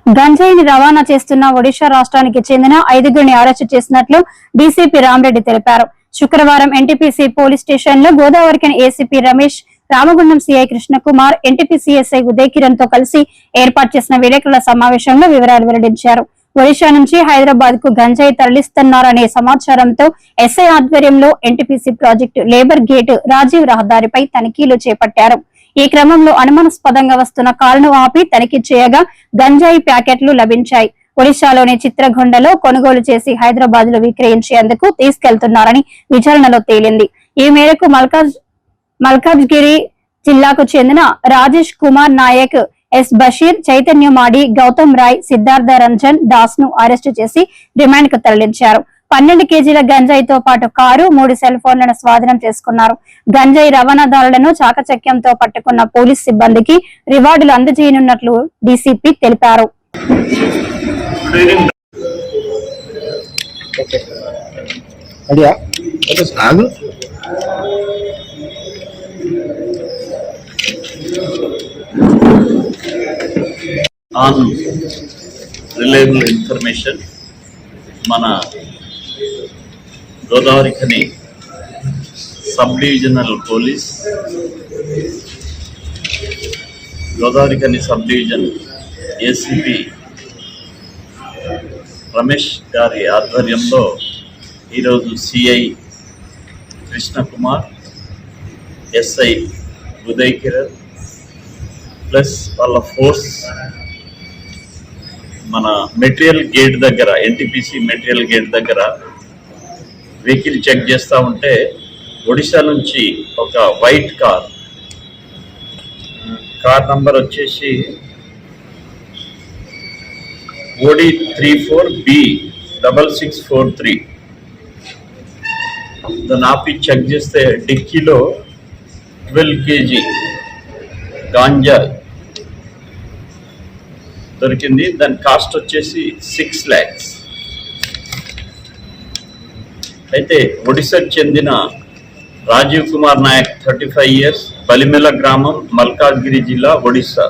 గంజాయిని రవాణా చేస్తున్న ఒడిశా రాష్ట్రానికి చెందిన 5గురిని అరెస్టు చేసినట్లు డీసీపీ రామరెడ్డి తెలిపారు. శుక్రవారం ఎన్టీపీసీ పోలీస్ స్టేషన్ లో Godavarikhani ACP Ramesh, Ramagundam CI Krishna Kumar, NTPC SI Uday Kiran తో కలిసి ఏర్పాటు చేసిన విలేకరుల సమావేశంలో వివరాలు వెల్లడించారు. ఒడిశా నుంచి హైదరాబాద్ కు గంజాయి తరలిస్తున్నారనే సమాచారంతో ఎస్ఐ ఆధ్వర్యంలో NTPC project labour gate Rajiv రహదారిపై తనిఖీలు చేపట్టారు. ఈ క్రమంలో అనుమానాస్పదంగా వస్తున్న కారును ఆపి తనిఖీ చేయగా గంజాయి ప్యాకెట్లు లభించాయి. ఒడిశాలోని చిత్రగొండలో కొనుగోలు చేసి హైదరాబాద్ లో విక్రయించేందుకు తీసుకెళ్తున్నారని విచారణలో తేలింది. ఈ మేరకు మల్కాజ్గిరి జిల్లాకు చెందిన రాజేష్ కుమార్ నాయక్, ఎస్ బషీర్, చైతన్యమాడి, గౌతమ్ రాయ్, సిద్ధార్థ రంజన్ దాస్ ను అరెస్టు చేసి రిమాండ్ కు తరలించారు. 12 కేజీల గంజాయితో పాటు కారు, 3 సెల్ ఫోన్లను స్వాధీనం చేసుకున్నారు. గంజాయి రవాణాదారులను చాకచక్యంతో పట్టుకున్న పోలీస్ సిబ్బందికి రివార్డులు అందజేయనున్నట్లు డీసీపీ తెలిపారు. On reliable information, మన Godavarikhani sub divisional police, Godavarikhani sub division ACP Ramesh గారి ఆధ్వర్యంలో ఈరోజు CI Krishna Kumar, SI Uday Kiran plus వాళ్ళ ఫోర్స్ మన మెటీరియల్ గేట్ దగ్గర, ఎన్టీపీసీ మెటీరియల్ గేట్ దగ్గర వెహికల్ చెక్ చేస్తూ ఉంటే ఒడిశా నుంచి ఒక వైట్ కార్ నంబర్ వచ్చేసి OD34B6643 దాన్ని ఆపి చెక్ చేస్తే డిక్కీలో 12 kg గాంజా దొరికింది. దాని కాస్ట్ వచ్చేసి 6 lakhs. అయితే ఒడిశాకు చెందిన రాజీవ్ కుమార్ నాయక్ 35 years, బలిమెల గ్రామం, మల్కాజ్గిరి జిల్లా, Odisha.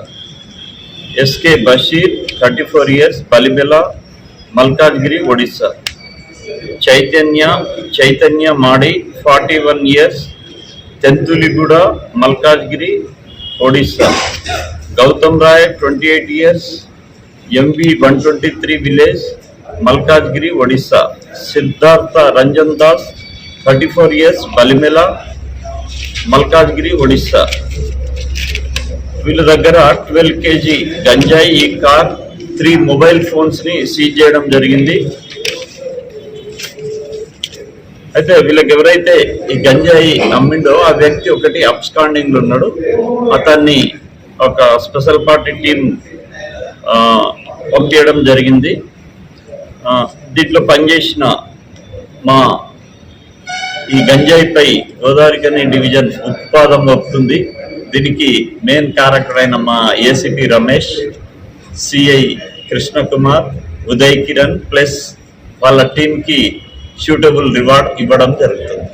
SK Basheer 34 years, Balimela, Malkajgiri, Odisha. Chaitanya Madi 41 years, Tentuliguda, Malkajgiri, Odisha. Gautam Rai 28 years, MV 123 village, Malkajgiri, Odisha. Siddhartha Ranjan Das 34 years, Balimela, Malkajgiri, Odisha. వీళ్ళ దగ్గర 12 kg గంజాయి, ఈ కార్, 3 మొబైల్ ఫోన్స్ ని సీజ్ చేయడం జరిగింది. అయితే వీళ్ళకి ఎవరైతే ఈ గంజాయి అమ్మిండో ఆ వ్యక్తి ఒకటి అబ్స్కాండింగ్ లో ఉన్నాడు. అతన్ని ఒక స్పెషల్ పార్టీ టీం పంపించడం జరిగింది. దీంట్లో పనిచేసిన మా ఈ గంజాయిపై గోదావరిఖని డివిజన్ ఉత్పాదం వస్తుంది. దీనికి మెయిన్ క్యారెక్టర్ అయిన మా ACP Ramesh, CI Krishna Kumar, Uday Kiran plus వాళ్ళ టీంకి సూటబుల్ రివార్డ్ ఇవ్వడం జరుగుతుంది.